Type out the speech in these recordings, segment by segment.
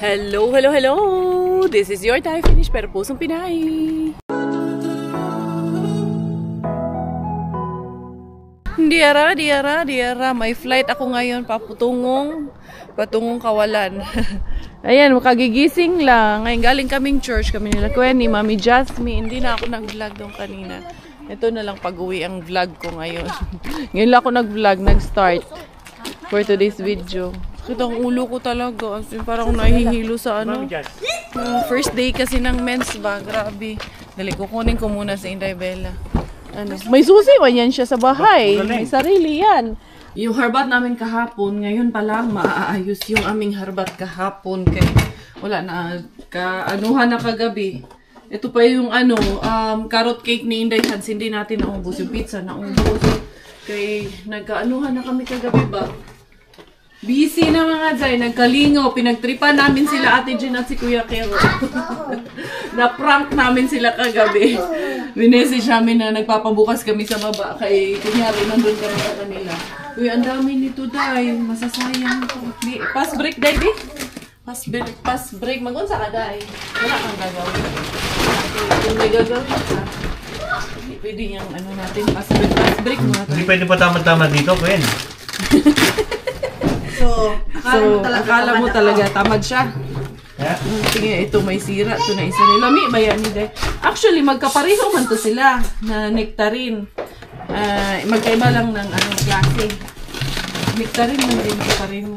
Hello, hello, hello! This is your Thai Finish pero pusong Pinay. Diara. May flight ako ngayon patungong Kawalan. Ayan, makagigising lang. Ngayon galing kaming church kami nila. Kuya ni Mami Jasmine. Hindi na ako nag-vlog doon kanina. Ito na lang pag-uwi ang vlog ko ngayon. Ngayon lang ako nag-vlog, nag-start for today's video. Kita ang ulo ko talaga. Parang nahihilo sa ano. First day kasi ng men's ba. Grabe. Dali, kukunin ko muna sa Inday Bella. Ano? May susi man yan siya sa bahay. May sarili yan. Yung harbat namin kahapon, ngayon pa lang maaayos yung aming harbat kahapon. Kaya wala na. Anuhan na kagabi. Ito pa yung ano, carrot cake ni Inday Hans. Hindi natin naubos. Yung pizza naubos. Kaya nagkaanuhan na kami kagabi ba? Busy na mga Jai, nagkalingaw, pinagtripan namin sila Ate Jen at si Kuya Kero. Na-prank namin sila kagabi. Minessage namin na nagpapabukas kami sa baba, kay kunyari nandun kami sa kanila. Uy, ang dami nito Day, masasayang ito. Pass break Day, di? Pass break, mag-unsa ka Day? Wala kang gagawin. Kung may gagawin ka, hindi pwede yung ano natin, pass break muna. Hindi pwede pa tamad-tamad dito, Gwen. So, akala mo talaga tamad siya. Yeah. Tingnan, ito may sira. Ito na isa nila. Lami ba yan? Actually, magkapareho man to sila na nectarine. Magkaiba lang ng anong klase. Nectarine man din magkapareho.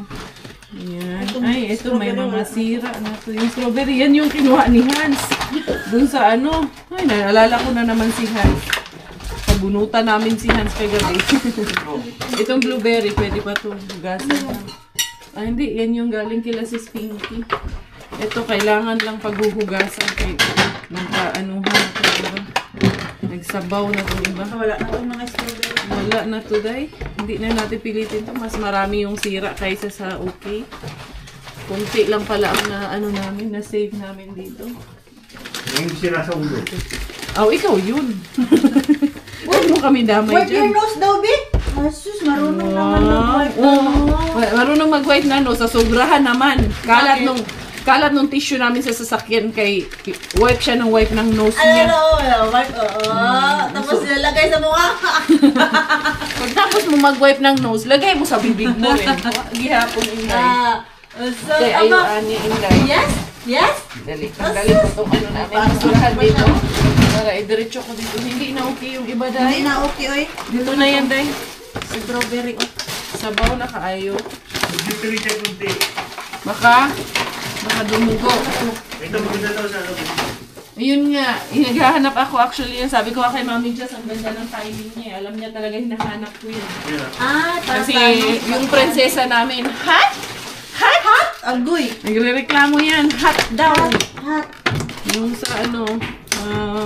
Yan. Ay, ito may mga sira na to. Yung strawberry, yan yung kinuha ni Hans. Dun sa ano. Ay, naalala ko na naman si Hans. Bunutan namin si Hans kagabi. Itong blueberry, pwede pa ito hugasan. Ah, hindi. Yan yung galing kila si Pinky. Ito, kailangan lang paghuhugasan. Kaya nagkaanuhan ito, diba? Nagsabaw na ito, iba. Wala na itong mga strawberry. Wala na ito, Day. Hindi na natin pilitin ito. Mas marami yung sira kaysa sa okay. Kunti lang pala ang na, ano namin, na-save namin dito. Yung sira sa ulo. Oh, ikaw yun. Huwag mo kami damay Wipe dyan. your nose daw, Bi. Asus, marunong naman mag-wipe na nose. Marunong mag-wipe na nose. Sa sobrahan naman. Kalat nung tissue namin sa sasakyan kay wipe siya ng wipe ng nose niya. Wipe, tapos nilalagay sa mukha. Pagtapos mo mag-wipe ng nose, lagay mo sa bibig mo rin. Gihapon, Inday. So, Kaya ayuan niya, Inday. Yes? Dali, tanggalin ko itong ano namin. Masurahan dito. Para idiretso ko dito. Hindi na okay yung iba, Day. Hindi na okay, oy. Dito na yan, Day. Strawberry, oh. Sabaw na kaayo. Dito rin siya kunti. Baka dumugo. Ito maganda daw sa ano. Ayun nga, naghahanap ako actually. Sabi ko kay Mami Jess, ang ganda ng timing niya. Alam niya talaga hinahanap ko yun. Kasi yung prinsesa namin, hot? Agoy. Nagre-reklamo yan, hot daw. Hot. Yung sa ano,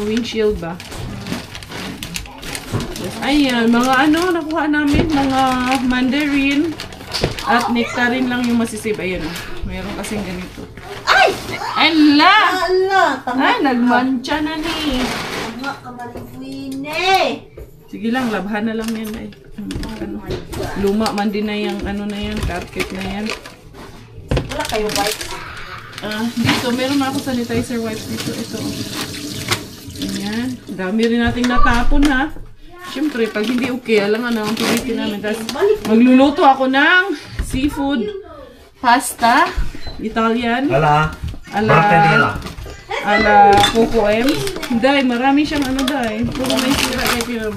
windshield ba? Yes. Ayan, mga ano, nakuha namin, mga mandarin at nectarine lang yung masisave. Ayan, meron kasing ganito. Ay! Ala! Tama. Ay, nagmancha na ni. Tama ka malikuine. Sige lang, labhan na lang yan. Ay. Ano, luma man din na yung ano na yan, carpet na yan. Wala kayong wipe? Dito, meron na ako sanitizer wipes dito. Ito. Ayan. Dami rin nating natapon ha. Siyempre, pag hindi okay, alangan na ang pilitin namin. Tapos, magluluto ako ng seafood pasta. Italian. Ala Coco M. Day, marami siyang ano, Day. Puro may sira kay Piro.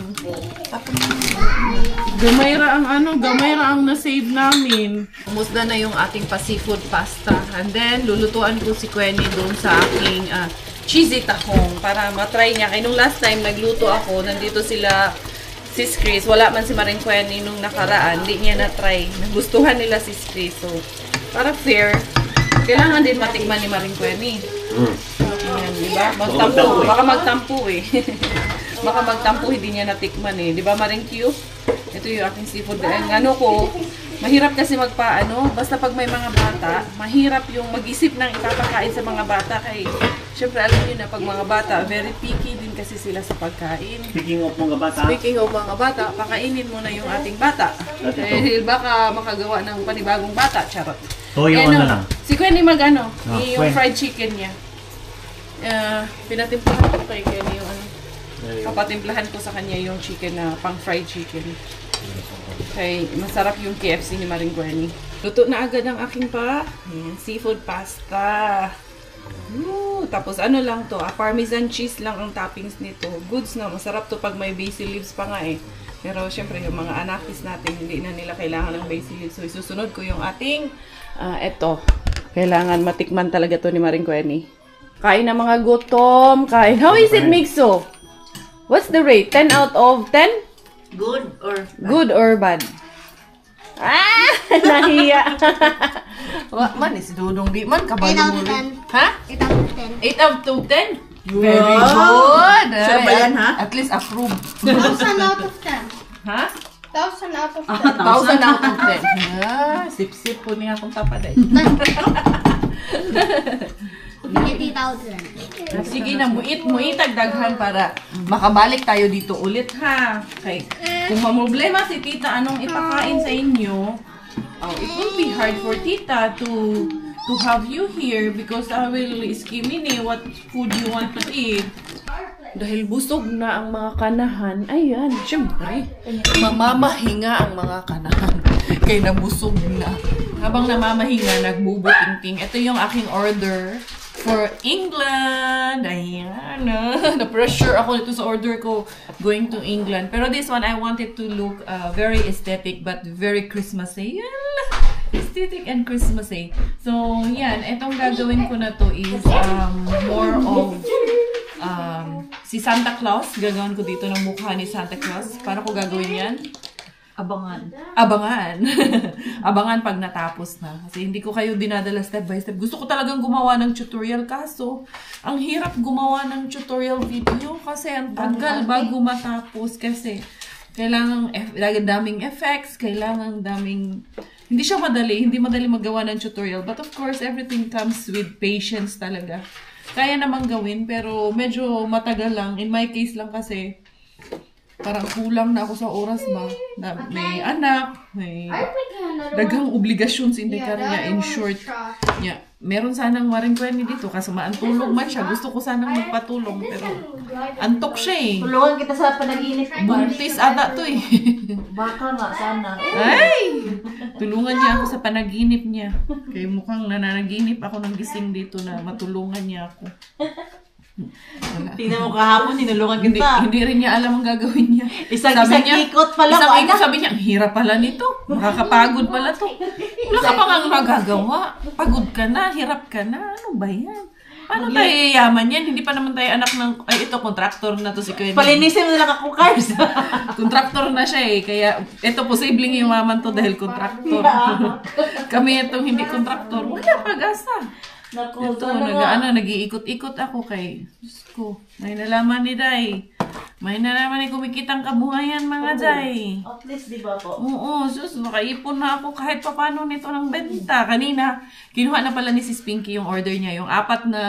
Gamayra ang na-save namin. Umusda na yung ating pa-seafood pasta. And then, lulutuan ko si Quenny doon sa aking cheesy tahong para matry niya. Kaya nung last time nagluto ako, nandito sila Sis Chris. Wala man si Maring Quenny nung nakaraan. Hindi niya na-try. Nagustuhan nila Sis Chris. So, para fair, kailangan din matikman ni Maring Quenny. Ayan, diba? Magtampo. Baka magtampo eh. Baka magtampo, hindi niya natikman eh. Diba Maring Q? Ito yung aking seafood. Ano ko, mahirap kasi magpaano. Basta pag may mga bata, mahirap yung mag-isip ng ipapakain sa mga bata. Kay, syempre alam niyo na pag mga bata, very picky din kasi sila sa pagkain. Speaking of mga bata, pakainin mo na yung ating bata. Dahil baka makagawa ng panibagong bata. Charot. Toyo ano lang. Si Quenny mag-ano, Oh, yung Quen. fried chicken niya. Pinatimplahan ko kay Quenny yung ano. Papatimplahan ko sa kanya yung chicken na pang fried chicken. Okay, masarap yung KFC ni Maring Quenny. Luto na agad ang aking seafood pasta. Tapos ano lang to, parmesan cheese lang ang toppings nito. Goods na, masarap to pag may basil leaves pa nga eh. Pero syempre yung mga anakis natin, hindi na nila kailangan ng basil leaves. So isusunod ko yung ating, eto. Kailangan matikman talaga to ni Maring Quenny. Kain na mga gutom, kain. How is it, Mixo? What's the rate? 10 out of 10? Good or bad? Nahiya. Man, is Dudong di man kabalo mo rin. Ha? 8 out of 10. 8 out of 10? Very good. Sure ba yan, ha? At least approve. 1,000 out of 10. Ha? 1,000 out of 10. 1,000 out of 10. Sip-sip po niya akong tapaday. 80,000. Sige na, muitag daghan para makabalik tayo dito ulit ha. Okay. Kung mamroblema si tita anong ipakain sa inyo, it will be hard for tita to have you here because I will skimini what food you want to eat. Dahil busog na ang mga kanahan, ayan, syempre, mamamahinga ang mga kanahan. Kaya nabusog na. Habang namamahinga, nagbubuting-ting. Ito yung aking order for England. Ayan. Na-pressure ako nito sa order ko going to England. Pero this one, I want it to look very aesthetic but very Christmassy. Aesthetic and Christmassy. So, yan. Itong gagawin ko na to is more of si Santa Claus. Gagawin ko dito ng mukha ni Santa Claus. Paano ko gagawin yan? Abangan. Abangan pag natapos na. Kasi hindi ko kayo dinadala step by step. Gusto ko talagang gumawa ng tutorial kaso ang hirap gumawa ng tutorial video kasi ang tagal bago matapos kasi kailangan daming effects, kailangan daming hindi madali magawa ng tutorial. But of course, everything comes with patience talaga. Kaya namang gawin pero medyo matagal lang. In my case lang kasi parang kulang na ako sa oras ba. Na may anak, may daghang obligasyon sa kanya. In short, yeah, meron sanang Maring Quenny dito kasi maantulog man siya. Gusto ko sanang magpatulong pero antok siya eh. Tulungan kita sa panaginip. Buntis ata to eh. Baka nga, sana. Ay! Tulungan niya ako sa panaginip niya. Kaya mukhang nananaginip ako ng gising dito na matulungan niya ako. Tingnan mo kahapon, ninulungan kita. Hindi rin niya alam ang gagawin niya. Isang ikot pala. Isang ikot, sabi niya, ang hirap pala nito. Makakapagod pala to. Wala ka pa nga magagawa. Pagod ka na, hirap ka na. Ano ba yan? Paano tayo yayaman yan? Hindi pa naman tayo anak ng... Ay, ito, kontraktor na to si Quenny. Palinisin mo na lang ako, cars. Kontraktor na siya eh. Kaya, ito, posibleng yumaman to dahil kontraktor. Kami itong hindi kontraktor. Wala pag-asa. Naku, Ito, nag-iikot-ikot ako kay Diyos ko. May nalaman ni Day. May nalaman ni kumikitang kabuhayan mga Day. At least, di ba po? Oo, sus, makaipon na ako kahit papano nito ng benta. Kanina, kinuha na pala ni Sis Pinky yung order niya. Yung 4 na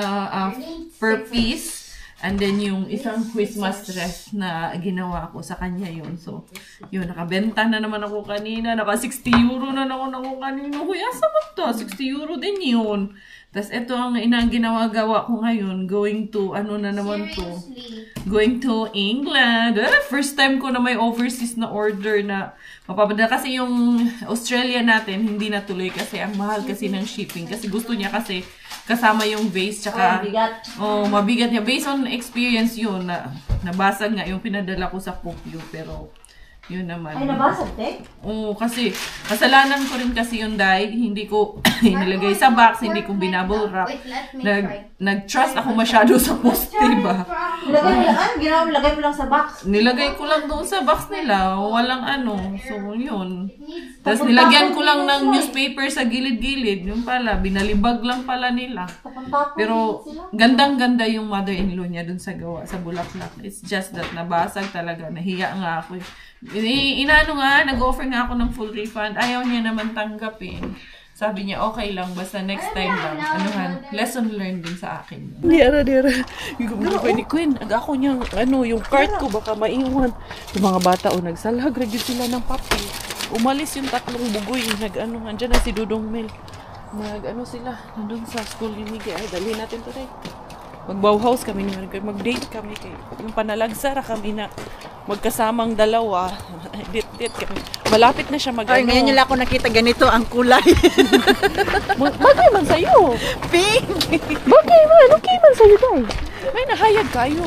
per piece. And then yung isang Christmas dress na ginawa ko sa kanya yun. So, yun, nakabenta na naman ako kanina. Naka 60 euro na naman ako kanina. Huy, asa ba to? 60 euro din yun. Tapos ito ang ginawa-gawa ko ngayon. Going to, ano na naman to? Going to England. First time ko na may overseas na order na mapapadala. Kasi yung Australia natin, hindi natuloy kasi ang mahal kasi ng shipping. Kasi gusto niya kasi kasama yung vase. Tsaka, mabigat. Mabigat niya. Based on experience yun, nabasag nga yung pinadala ko sa Pokyo. Pero, yun naman. Ay, nabasag, te? Oo, kasi kasalanan ko rin kasi yung dye. Hindi ko inilagay sa box, hindi ko binubble wrap. Nag-trust ako masyado sa poste ba? Nilagay mo lang sa box. Nilagay ko lang doon sa box nila. Walang ano. So, yun. Tapos nilagyan ko lang ng newspaper sa gilid-gilid. Yung pala, binalibag lang pala nila. Pero, gandang-ganda yung mother-in-law niya dun sa gawa, sa Bulaklak. It's just that nabasag talaga. Nahiya nga ako. Inaano nga, nag-offer nga ako ng full refund. Ayaw niya naman tanggapin. Sabi niya, okay lang, basta next time lang. Anuhan, lesson learned din sa akin. Diara. Yung Queen, ako niyang, yung cart ko, baka maiwan. Yung mga bata, nagsalhag, ragin sila ng papi. Umalis yung 3 bugoy, andyan na si Dudong Mel. Ano sila, nandun sa school ni Miggy. Ay, dalhin natin to day. Mag-Bauhaus kami ni Marikoy. Mag-date kami kay yung panalagsara kami na magkasamang dalawa. Date kami. Malapit na siya Ay, ngayon nila ako nakita ganito ang kulay. Bagay man sa'yo. Pink! Bagay man. Okay man sa'yo, day. May nahayag kayo.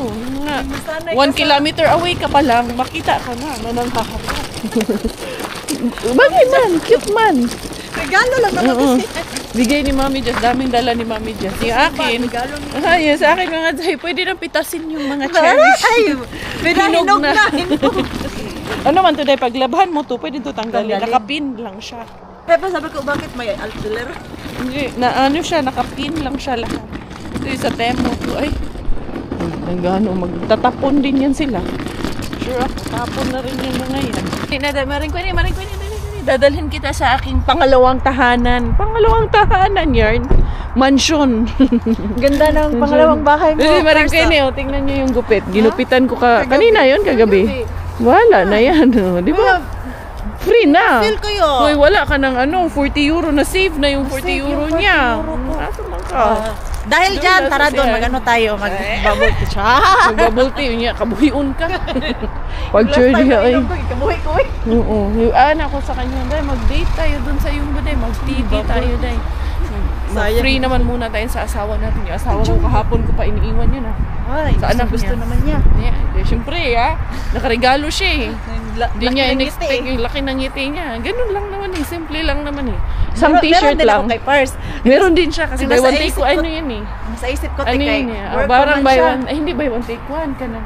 1 kilometer away ka pa lang, makita ka na nananghaharap. Bagay man. Cute man. Regalo lang naman kasi. Bigay ni Mami Jess, daming dala ni Mami Jess. Yung akin, yes, sa akin mga Jay, pwede nang pitasin yung mga cherries. Ay, hinog na. Ano man today, paglabhan mo to, pwede to tanggalin. Nakapin lang siya. Pero sabi ko, bakit may alfiler? Hindi, ano siya, nakapin lang siya lahat. Ito yung sa demo to, ay. Magtatapon din yan sila. Sure ako, tapon na rin yung mga yan. Maring ko dadalhin kita sa aking pangalawang tahanan. Pangalawang tahanan yarn. Mansion. Ganda ng pangalawang bahay mo. Maring ko tingnan niyo yung gupit. Ginupitan ko kanina yon kagabi. Wala na yan. Di ba? Free na. Feel ko yun. Hoy, wala ka ng 40 euro na save na yung 40 euro niya. Nasa lang ka. Dahil dyan, tara doon, mag-ano tayo, mag-bubble tea siya. Mag-bubble tea, niya, kabuhiun ka. Pag-churdy ay. Kabuhi ko eh. Oo. Anak ko sa kanya, day, mag-date tayo doon sa yung day, mag-TV tayo, day. Free naman muna tayo sa asawa natin. Yung asawa ko kahapon ko pa iniiwan yun, Ay, sa anak gusto niya. naman niya. Yeah, siyempre, nakaregalo siya eh. Hindi niya in-expect eh. yung laki ng ngiti niya. Ganun lang naman eh. Simple lang naman eh. Isang t-shirt lang. Meron din ako kay Pars. Meron din siya kasi buy Nasa one take isip one. ko- Ano yun eh? Nasa isip ko, Ano tikay. yun eh? Work Barang naman buy siya. one. Ay, hindi buy one take one ka na.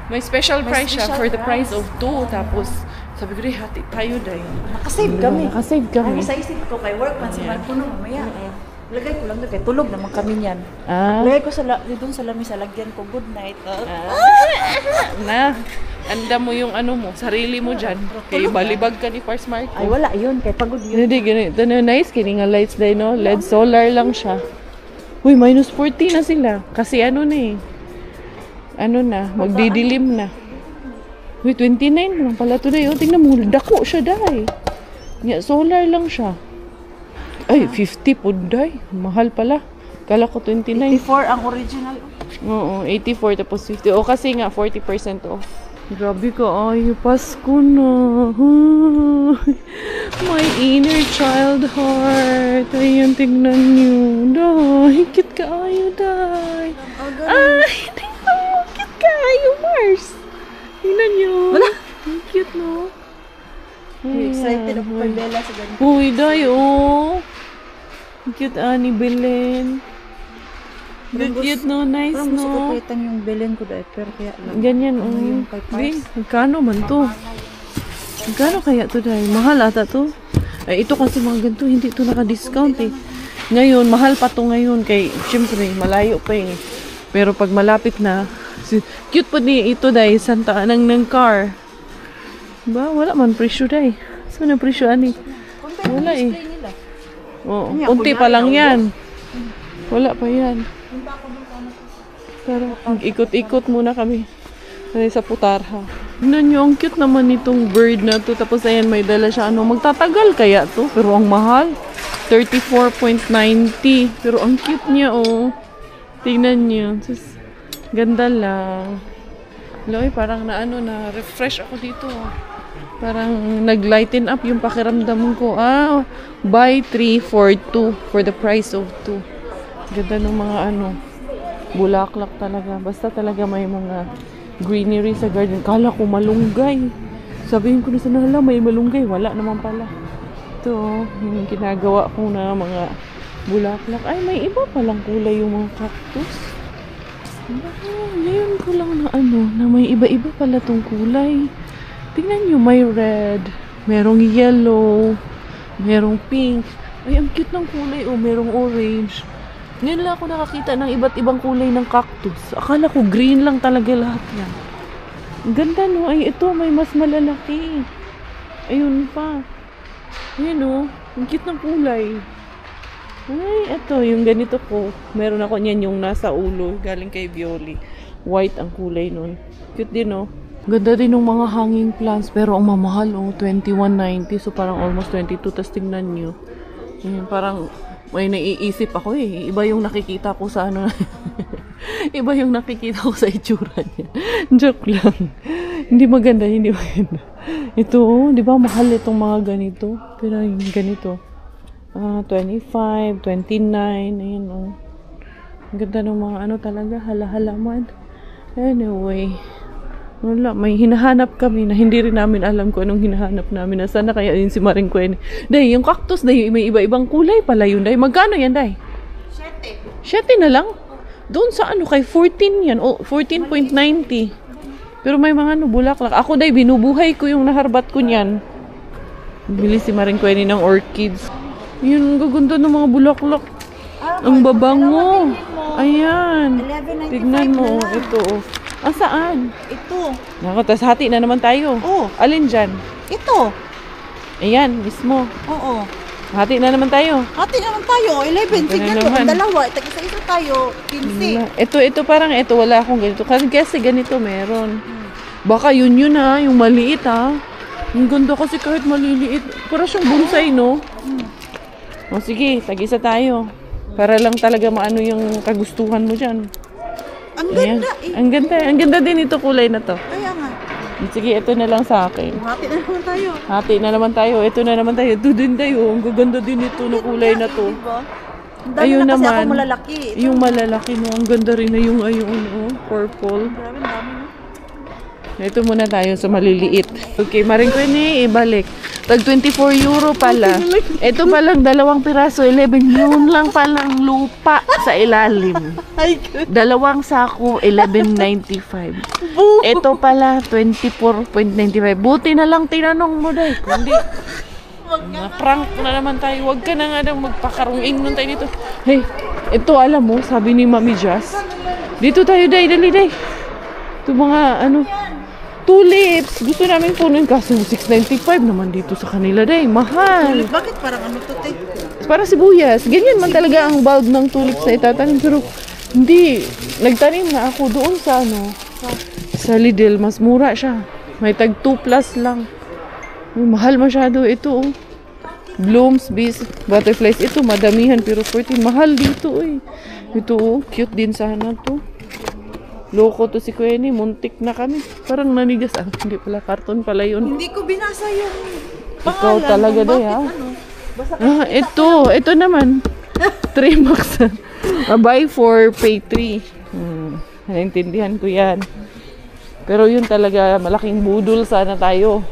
May special price siya special for the price price. of 2. Tapos, sabi ko rin, hati tayo dahil. Nakasave kami. Nakasave kami. Ay, sa isip ko kay work, pansiman ko nung mamaya. Lagay ko lang doon kay tulog naman kami niyan. Ah. Lagay ko doon sa lamisa, lagyan ko good night. Na. Anda mo yung ano mo, sarili mo dyan. Kaya balibag ka ni Pars Marco. Ay, wala yun. Kay pagod yun. Hindi, ganito na nice. Kini nga lights day, no? LED solar lang siya. Uy, minus 40 na sila. Kasi ano na eh. Ano na, magdidilim na. Uy, 29 lang pala to day. Oh, tingnan mo, dako siya day. Yeah, solar lang siya. Ay, 50 po day. Mahal pala. Kala ko 29. 84 ang original. Oo, 84 tapos 50. O kasi nga, 40% off. Grabe ka, ay, Pasko na. My inner child heart. Ayan, tignan nyo. Day, cute ka ayo, day. Ay, tignan mo, cute ka ayo, Mars. Tignan nyo. Wala. Cute, no? Excited ako kay Bella sa ganito. Uy, day, oh. Cute, ni Belen. Cute, no? Nice, Parang gusto ko no? palitan yung Belen ko dahil pero kaya lang. Ganyan, yung kay Pars? Magkano man to? Magkano kaya to dahil? Mahal ata to. Ay, ito kasi mga ganito, hindi to naka-discount eh. Ngayon, mahal pa to ngayon kay, syempre, malayo pa eh. Pero pag malapit na, cute po ni ito dahil, santa ng car. Ba, wala man presyo dahil. Saan ang presyo ani? Wala eh. Oo, unti pa lang yan. Wala pa yan. Pero ikot-ikot muna kami. Sa Putarha. Tignan nyo, ang cute naman itong bird na to. Tapos ayan, may dala siya. Ano, magtatagal kaya to? Pero ang mahal. 34.90. Pero ang cute niya, oh. Tignan nyo. Just, ganda lang. Loy, parang na refresh ako dito. Parang nag-lighten up yung pakiramdam ko. Buy 3 for 2 for the price of 2. Ganda ng mga bulaklak talaga. Basta talaga may mga greenery sa garden. Kala ko malunggay. Sabihin ko na sa nala, may malunggay. Wala naman pala. Ito, yung ginagawa ko na mga bulaklak. Ay, may iba palang kulay yung mga cactus. Ngayon ko lang na may iba-iba pala tong kulay. Tingnan nyo, may red, merong yellow, merong pink. Ay, ang cute ng kulay. Oh, merong orange. Ngayon lang ako nakakita ng iba't ibang kulay ng cactus. Akala ko green lang talaga lahat yan. Ang ganda, no? Ay, ito, may mas malalaki. Ayun pa. Ayun, oh. Ang cute ng kulay. Ay, ito, yung ganito ko. Meron ako niyan yung nasa ulo. Galing kay Violi. White ang kulay nun. Cute din, oh. Ganda din ng mga hanging plants. Pero ang mamahal, oh. $21.90. So, parang almost $22. Tapos tingnan nyo. Ayun, parang may naiisip ako eh. Iba yung nakikita ko sa ano. Iba yung nakikita ko sa itsura niya. Joke lang. Hindi maganda. Ito, di ba mahal itong mga ganito? Pero yung ganito. 25, 29, ayan oh. Ang ganda ng mga ano talaga, hala-halaman. Anyway, wala, may hinahanap kami na hindi rin namin alam kung anong hinahanap namin. Nasaan na kaya yun si Maring Kwen? Day, yung cactus, day, may iba-ibang kulay pala yun, day. Magkano yan, day? 7 na lang? Doon sa ano, kay 14 yan, 14.90. Pero may mga ano, bulaklak. Ako, day, binubuhay ko yung naharbat ko niyan. Bili si Maring Kwen ng orchids. Yun, gaganda ng mga bulaklak. Ang babango. Ayan. Tignan mo. Ito. Saan? Ito. Naku, tas hati na naman tayo. Oh. Alin dyan? Ito. Ayan, mismo. Oo. Hati na naman tayo. Hati naman tayo. 11. Ito Tignan na mo. naman. Ang dalawa. Isa-isa tayo. 15. Ito parang ito. Wala akong ganito. Kasi ganito meron. Baka yun ha. Yung maliit ha. Ang ganda kasi kahit maliliit. Para siyang bonsai, no? O sige, tag-isa tayo. Para lang talaga maano yung kagustuhan mo dyan. Ang ganda eh. Ang ganda. Ang ganda din ito kulay na to. Kaya nga. Sige, ito na lang sa akin. Hati na naman tayo. Hati na naman tayo. Ito na naman tayo. Ito din tayo. Ang gaganda din ito na kulay na to. Diba? Ang dami Ayun na kasi naman. ako malalaki. Ito. Yung malalaki mo. Ang ganda rin na yung ayun. Oh, purple. Grabe, ang dami no? Ito muna tayo sa maliliit. Okay, Maring Kwen ibalik. Tag 24 euro pala. Ito palang 2 piraso, 11 yun lang palang lupa sa ilalim. Ay, good. 2 sako, 11.95. Ito pala, 24.95. Buti na lang tinanong mo dahil. Kundi, prank na naman tayo. Huwag ka na nga nang magpakarunging nun tayo dito. Hey, ito alam mo, sabi ni Mami Jazz. Dito tayo, day, dali, day. Ito mga, ano, tulips. Gusto namin punuin kaso 6.95 naman dito sa kanila, day. Mahal. Bakit parang ano to, te? Para sibuyas. Ganyan man talaga ang bulb ng tulips na itatanim. Pero hindi. Nagtanim na ako doon sa ano. Sa Lidl. Mas mura siya. May tag 2 plus lang. Mahal masyado. Ito oh. Blooms, bees, butterflies. Ito madamihan pero 14. Mahal dito eh. Ito oh. Cute din sana to. Loko to si Kweni, muntik na kami. Parang nanigas. Hindi pala, karton pala yun. Hindi ko binasa yung pangalan. Ikaw talaga kung day, bakit, ha? ano. Basta Ito naman. 3 bucks. Buy 4, pay 3. Naintindihan ko yan. Pero yun talaga, malaking budol sana tayo.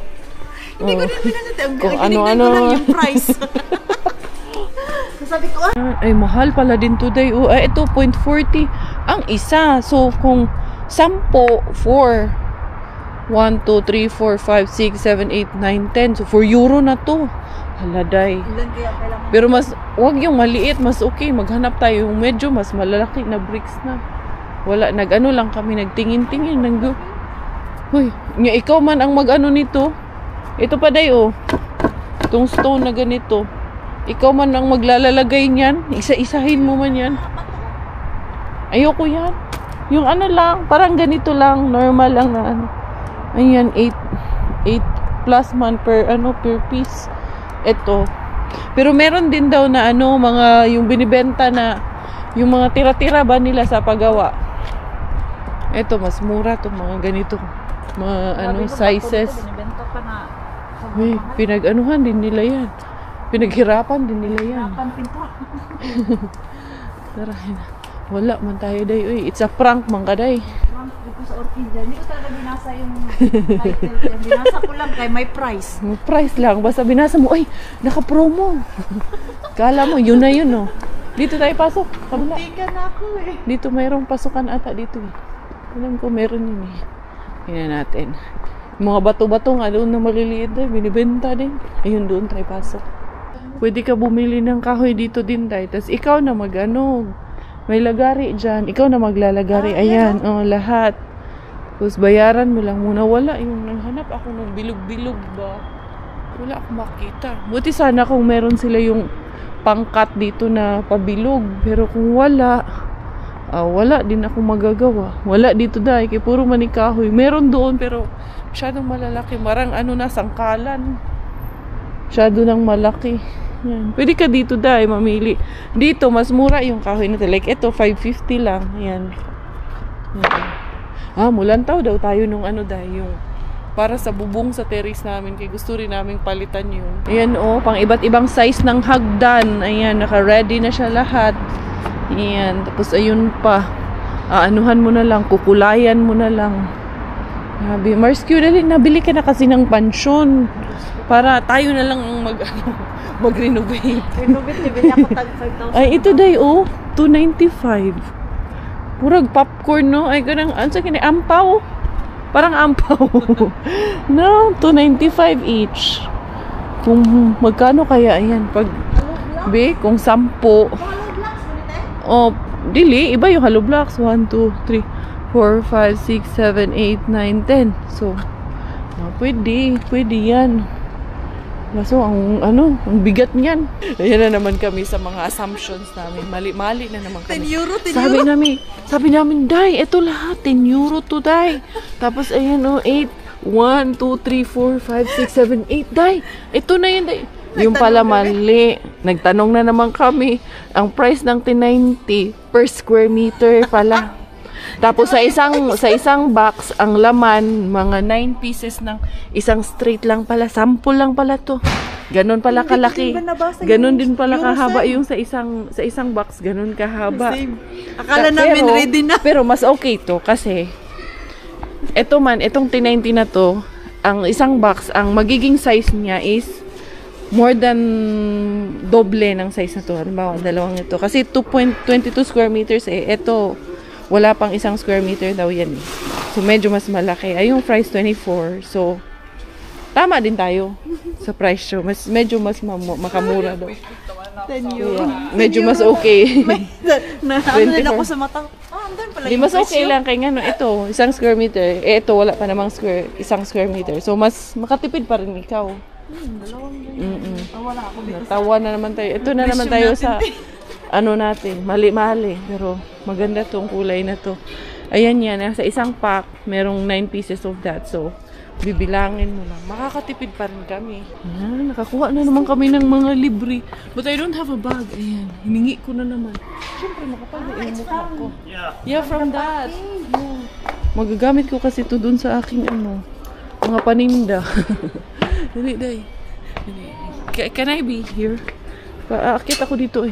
Hindi ko rin binasa. Kung Ang ano-ano. ko lang yung price. Sabi ko, Ay, mahal pala din today. Ito, 0.40 ang isa. So, kung 10, 4, 1, 2, 3, 4, 5, 6, 7, 8, 9, 10. So, 4 euro na to. Haladay. ilan kaya kailangan. Pero mas, wag yung maliit, mas okay. Maghanap tayo yung medyo mas malalaki na bricks na. Wala, nag-ano lang kami, nagtingin-tingin. Hoy, ikaw man ang mag-ano nito. Ito pa day, oh. Itong stone na ganito. Ikaw man ang maglalagay niyan. Isa-isahin mo man yan. Ayoko yan. Yung ano lang, parang ganito lang. Normal lang na ano. Ayan, 8 plus man per piece. Ito. Pero meron din daw na ano, mga yung binibenta na yung mga tira-tira ba nila sa paggawa. Ito, mas mura to mga ganito. Mga ano, sizes. Binibenta pa na. Uy, pinag-anuhan din nila yan. Pinaghirapan din nila yan. Tara, wala man tayo day. Uy, it's a prank man ka day. Dito sa orchid. Hindi ko talaga binasa yung title. Binasa ko lang kay may price. May price lang. Basta binasa mo, ay, naka-promo. Kala mo, yun na yun, no? Dito tayo pasok. Kabila. Tika na ako eh. Dito mayroong pasukan ata dito. Alam ko, meron yun eh. Tingnan natin. Yung mga bato-bato nga doon na maliliit din. Binibenta din. Ayun, doon tayo pasok. Pwede ka bumili ng kahoy dito din tayo. Tapos ikaw na mag-ano. May lagari dyan. Ikaw na maglalagari. Ayan. Oh, lahat. Tapos bayaran mo lang muna. Wala. Yung naghanap ako ng bilog-bilog ba. Wala akong makita. Buti sana kung meron sila yung pangkat dito na pabilog. Pero kung wala, wala din ako magagawa. Wala dito dahil. Kaya puro manikahoy. Meron doon pero masyadong malalaki. Marang ano na, sangkalan. Masyado nang malaki. Yan. Pwede ka dito dahil mamili. Dito, mas mura yung kahoy natin. Like, ito, 550 lang. Yan. Mulantaw daw tayo nung ano dahil yung para sa bubong sa terrace namin. Kaya gusto rin namin palitan yun. Ayan pang iba't ibang size ng hagdan. Ayan, naka-ready na siya lahat. Ayan, tapos ayun pa. Anuhan mo na lang, kukulayan mo na lang. Mars Q, dali, nabili ka na kasi ng pansyon. Para tayo na lang ang mag-renovate. Renovate, bibili ako tag 5,000. Ay, ito day, $295. Purag popcorn, no? Ay, ganang, ampaw. Parang ampaw. No, $295 each. Kung magkano kaya, ayan, kung 10. Dili, iba yung hollow blocks. 1, 2, 3, 4, 5, 6, 7, 8, 9, 10. So, pwede yan. So, ang bigat niyan. Ayan na naman kami sa mga assumptions namin. Mali na naman kami. 10 euro. Sabi namin, Day, ito lahat, 10 euro to, Day. Tapos, ayan, 8. 1, 2, 3, 4, 5, 6, 7, 8, Day. Ito na yun, Day. Yung pala mali. Nagtanong na naman kami. Ang price ng 1090 per square meter pala. Tapos sa isang box, ang laman, mga 9 pieces ng isang straight lang pala. Sample lang pala to. Ganon pala kalaki. Ganon din pala kahaba yung sa isang box. Ganon kahaba. Akala namin ready na. Pero mas okay to kasi itong 1090 na to, ang isang box, ang magiging size niya is more than doble ng size na to. Halimbawa, dalawang ito. Kasi 2.22 square meters Ito, wala pang isang square meter daw yan. So, medyo mas malaki. Ay, yung price 24. So, tama din tayo sa price show. Medyo mas makamura daw. 10 euro. Medyo mas okay. Ano din ako sa mata. Andun pala Di mas okay lang kaya nga ito, isang square meter. Ito wala pa namang isang square meter. So, mas makatipid pa rin ikaw. Wala ako dito. Tawa na naman tayo. Ito na naman tayo sa natin, mali-mali. Pero maganda tong kulay na to. Ayan yan, sa isang pack, merong 9 pieces of that. So, bibilangin mo lang. Makakatipid pa rin kami. Ayan, nakakuha na naman kami ng mga libre. But I don't have a bag. Ayan, hiningi ko na naman. Siyempre, makapal yung mukha ko. Yeah, from that. Yeah. Magagamit ko kasi ito dun sa aking mga paninda. Dali, day. Can I be here? Paakit ako dito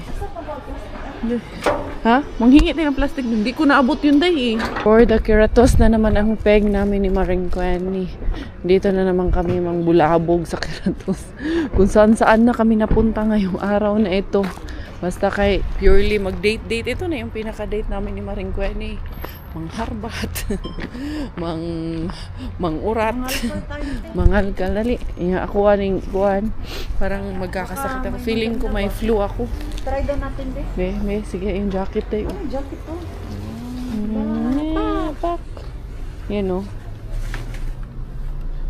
Ha? Manghingi tayo ng plastic. Hindi ko naabot yun, day For the Keratos na naman ang peg namin ni Maring Quenny. Dito na naman kami mangbulabog sa Keratos. Kung saan na kami napunta ngayong araw na ito. Basta kay purely mag-date. Ito na yung pinaka-date namin ni Maring Quenny. Mangharbat. Mangurat. Mangalkal. Dali. Ako aning kuwan. Parang magkakasakit ako. Feeling ko may flu ako. Try daw natin, be. Sige, yung jacket tayo. Jacket to. Pak. Yan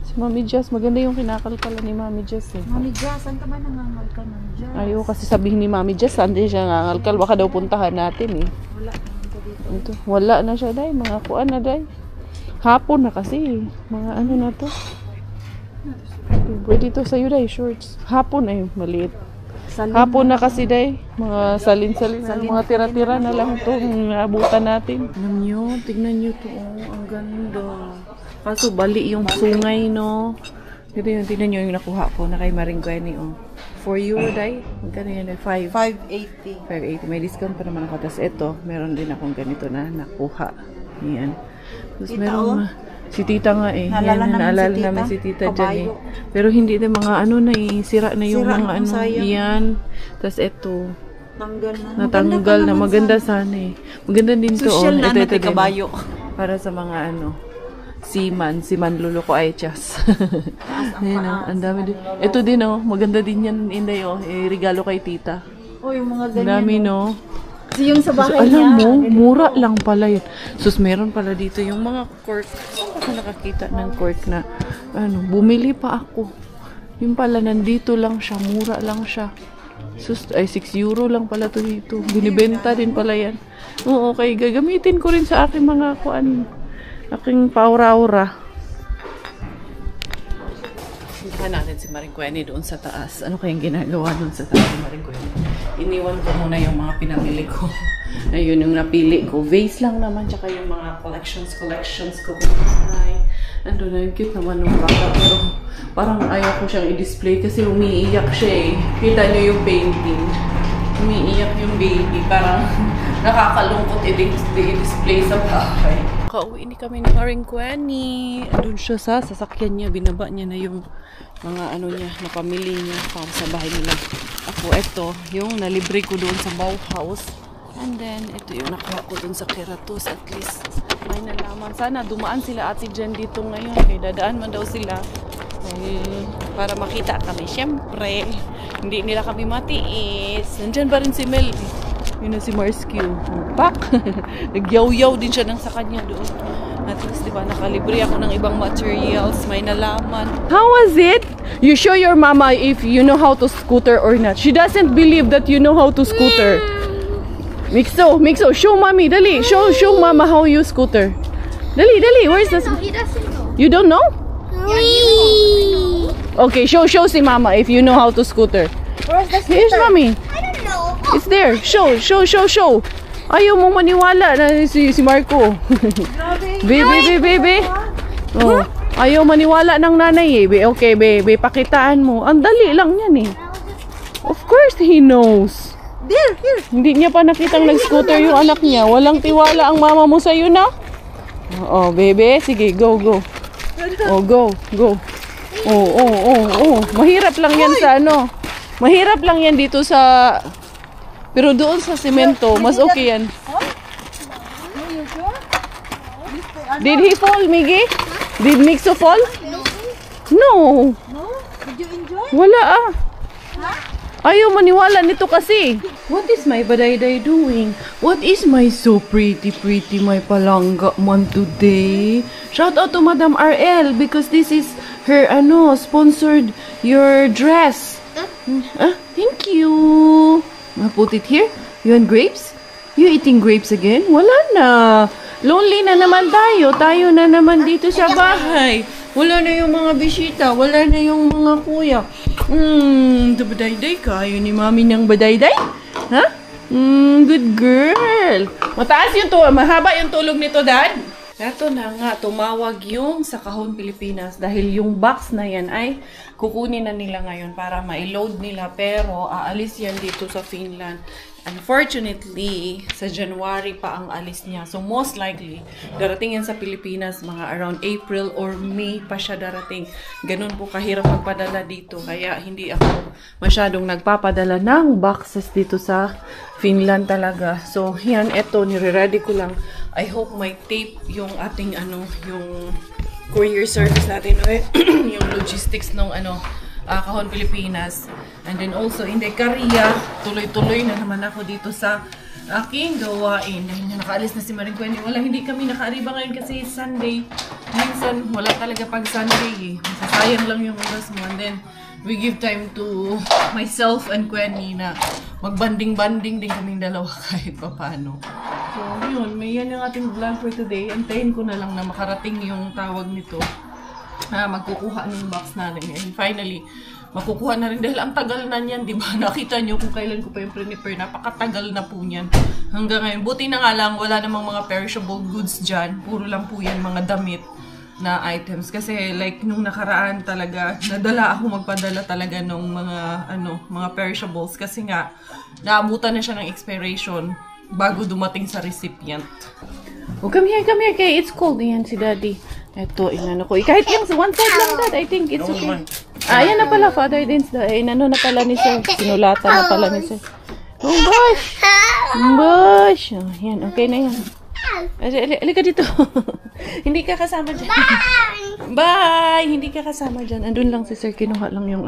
Si Mami Jess, maganda yung kinakalkala ni Mami Jess Mami Jess, saan ka ba nangangalkal ng Jess? Ayaw kasi sabihin ni Mami Jess, saan din siya nangangalkal. Baka daw puntahan natin Wala naman ka dito. Wala na siya, day. Mga kuan na, day. Hapon na kasi. Mga na to. Pwede to sa'yo, day. Shorts. Hapon ay maliit. Hapon na kasi, day. Mga salin-salin. Mga tira-tira na lang ito. Naabutan natin. Tignan nyo to. Ang ganda. Kaso bali yung sungay, no? Ito yung, tignan nyo yung nakuha ko na kay Maring Quenny, €4, day. Magkano yan, 580. 580. May discount pa naman ako. Tapos ito, meron din akong ganito na nakuha. Yan. Tapos meron si tita nga naalala namin si tita dyan Pero hindi din mga sira na yung mga Yan. Tapos ito. Natanggal na. Maganda sana Maganda din to. Social na ito kabayo. Para sa mga Siman Lolo ko ay chas. Ang dami din. Ito din maganda din yan, Inday regalo kay tita. Yung mga ganyan. Dami Kasi yung sa bahay alam mo, mura lang pala yun. Sus, meron pala dito yung mga cork. Saan ako nakakita ng cork na bumili pa ako. Yung pala nandito lang siya, mura lang siya. Sus, ay €6 lang pala to dito. Binibenta din pala yan. Oo, okay, gagamitin ko rin sa aking mga aking paura-ura. Puntahan natin si Maring Kweni doon sa taas. Ano kayang ginagawa doon sa taas si Maring Kweni? Iniwan ko muna yung mga pinamili ko. Ayun yung napili ko. Vase lang naman, tsaka yung mga collections ko. Ay, ando na yung cute naman ng bata. Pero parang ayaw ko siyang i-display kasi umiiyak siya eh. Kita niyo yung painting. Umiiyak yung baby. Parang nakakalungkot i-display sa bahay. Kauwi ni kami ni Maring Kweni. Doon siya sa sasakyan niya. Binaba niya na yung mga ano niya, na pamilya niya para sa bahay nila. Ako, ito, yung nalibre ko doon sa Bauhaus. And then, ito yung nakuha ko doon sa Keratos. At least, may nalaman. Sana dumaan sila ate dyan dito ngayon. Kaya dadaan man daw sila. Para makita kami. Siyempre, hindi nila kami matiis. Nandyan pa rin si Mel. Yun na si Marsky. Pak! Nagyaw-yaw din siya sa kanya doon. At least, diba, nakalibre ako ng ibang materials. May nalaman. How was it? You show your mama if you know how to scooter or not. She doesn't believe that you know how to scooter. Mixo, show mommy. Dali, show mama how you scooter. Dali. Where's the... He doesn't know. You don't know? Yeah, you know. Okay, show si mama if you know how to scooter. Where's the scooter? Here's mommy. I don't know. It's there. Show. Ayaw mo maniwala na si Marco. Baby. Oh, ayaw maniwala ng nanay eh. Okay, baby, pakitaan mo. Ang dali lang yan eh. Of course he knows. There, here. Hindi niya pa nakitang nag-scooter yung anak niya. Walang tiwala ang mama mo sa'yo na. Oh, baby, sige, go. Oh, go. Oh. Mahirap lang yan sa ano. Mahirap lang yan dito sa... Pero doon sa semento, mas okay yan. Did he fall, Miggy? Did Mixo fall? No. No? Did you enjoy? Wala ah. Ayaw maniwala nito kasi. What is my badayday doing? What is my so pretty my palangga man today? Shout out to Madam RL because this is her sponsored your dress. Thank you. I'll put it here. You want grapes? You eating grapes again? Wala na. Lonely na naman tayo. Tayo na naman dito sa bahay. Wala na yung mga bisita. Wala na yung mga kuya. Badayday ka. Yun ni mami ng badayday? Ha? Good girl. Mataas yung mahaba yung tulog nito, Dad. Eto na nga, tumawag yung sa Kahon Pilipinas dahil yung box na yan ay kukunin na nila ngayon para ma-load nila pero aalis yan dito sa Finland. Unfortunately, sa January pa ang alis niya. So most likely, darating yan sa Pilipinas mga around April or May pa siya darating. Ganun po kahirap magpadala dito. Kaya hindi ako masyadong nagpapadala ng boxes dito sa Finland talaga. So yan, eto, nire-ready ko lang. I hope may tape yung ating yung courier service natin o yung logistics ng Kahon Pilipinas. And then also in the Korea, tuloy-tuloy na naman ako dito sa aking gawain. Dahil nakaalis na si Maring Kweni. Hindi kami nakaariba ngayon kasi Sunday. Minsan wala talaga pag Sunday eh. Masasayang lang yung oras mo. And then we give time to myself and Kweni na magbanding-banding din kaming dalawa kahit pa paano. So, yun. May yan yung ating vlog for today. Antayin ko na lang na makarating yung tawag nito. Magkukuha ng box natin. And finally, makukuha na rin dahil ang tagal na niyan, di ba? Nakita nyo kung kailan ko pa yung prepare. Napakatagal na po niyan. Hanggang ngayon. Buti na nga lang, wala namang mga perishable goods dyan. Puro lang po yan mga damit na items. Kasi like, nung nakaraan talaga, nadala ako magpadala talaga nung mga perishables. Kasi nga, naabutan na siya ng expiration bago dumating sa recipient. Oh, come here, kay it's cold. Ayan si Daddy. Ito, inano ko. Kahit yung one side lang, Dad, I think it's okay. Ayan na pala, Father Dins. Inano na pala ni Sir. Sinulatan na pala ni Sir. Oh, Bush! Oh, yan, okay na yan. Alika dito. Hindi ka kasama dyan. Bye! Hindi ka kasama dyan. Andun lang si Sir. Kinuha lang yung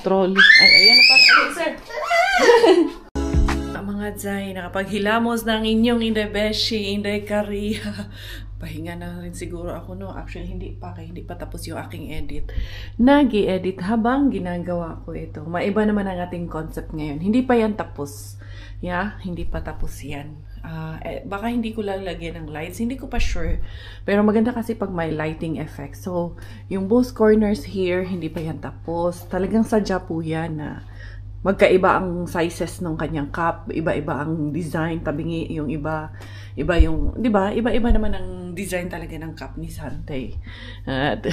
trolley. Ay, ayan na pala. Okay, Sir. Mga Zay, nakapaghilamos ng inyong Inday Beshi, Inday Korea. Pahinga na rin siguro ako, no? Actually, hindi pa tapos yung aking edit. Nag-i-edit habang ginagawa ko ito. Maiba naman ang ating concept ngayon. Hindi pa yan tapos. Yeah, hindi pa tapos yan. Baka hindi ko lang lagyan ng lights. Hindi ko pa sure. Pero maganda kasi pag may lighting effect. So, yung both corners here, hindi pa yan tapos. Talagang sadya po yan na magkaiba ang sizes ng kanyang cup. Iba-iba ang design. Tabingi yung iba yung, di ba? Iba-iba naman ang design talaga ng cup ni Sante. At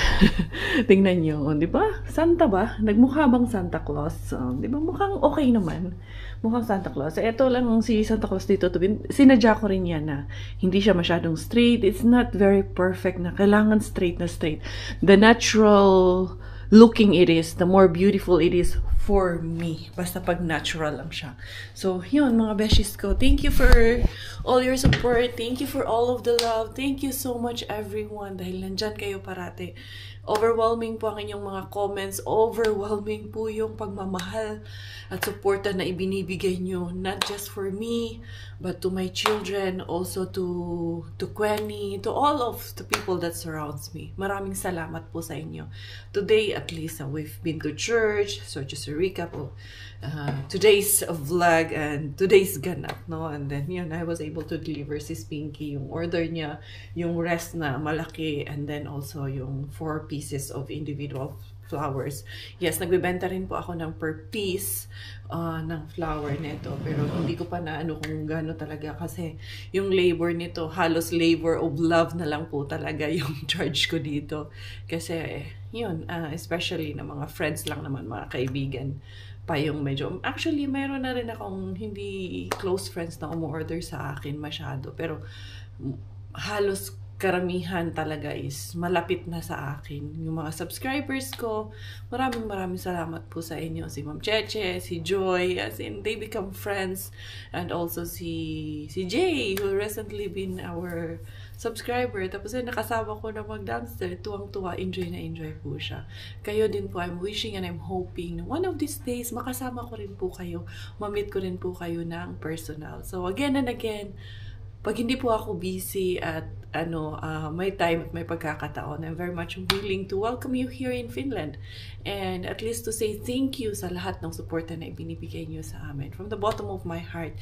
tingnan nyo, di ba? Santa ba? Nagmukha bang Santa Claus? Di ba? Mukhang okay naman. Mukhang Santa Claus. Ito lang si Santa Claus dito. Sinadya ko rin yan na hindi siya masyadong straight. It's not very perfect na kailangan straight na straight. The natural looking it is, the more beautiful it is for me. Basta pag natural lang siya. So, yun mga beshies ko. Thank you for all your support. Thank you for all of the love. Thank you so much everyone dahil nandyan kayo parate. Overwhelming po ang inyong mga comments. Overwhelming po yung pagmamahal at suporta na ibinibigay nyo. Not just for me, but to my children, also to Quenny, to all of the people that surrounds me. Maraming salamat po sa inyo. Today, at least, we've been to church. So, just a recap of today's vlog and today's ganap, no? And then, yun, I was able to deliver si Pinky yung order niya, yung rest na malaki, and then also yung 4 pieces of individual flowers. Yes, nagbebenta rin po ako ng per piece ng flower nito. Pero hindi ko pa na ano kung gaano talaga kasi yung labor nito, halos labor of love na lang po talaga yung charge ko dito. Kasi, yun, especially na mga friends lang naman, mga kaibigan pa yung medyo. Actually, mayroon na rin akong hindi close friends na umu-order sa akin masyado. Pero halos karamihan talaga is malapit na sa akin. Yung mga subscribers ko, maraming salamat po sa inyo. Si Ma'am Cheche, si Joy, as in, they become friends. And also si Jay, who recently been our subscriber. Tapos nakasama ko na mag-dumpster. Tuwang-tuwa, enjoy na enjoy po siya. Kayo din po, I'm wishing and I'm hoping na one of these days, makasama ko rin po kayo. Ma-meet ko rin po kayo ng personal. So again and again, pag hindi po ako busy at may time at may pagkakataon, I'm very much willing to welcome you here in Finland. And at least to say thank you sa lahat ng suporta na ibinibigay niyo sa amin. From the bottom of my heart,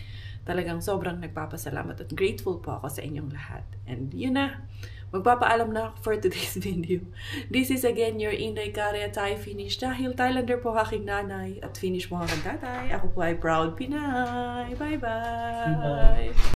talagang sobrang nagpapasalamat at grateful po ako sa inyong lahat. And yun na, magpapaalam na ako for today's video. This is again your Inday Karya Thai Finnish. Dahil Thailander po aking nanay at Finnish po aking tatay. Ako po ay proud Pinay. Bye-bye!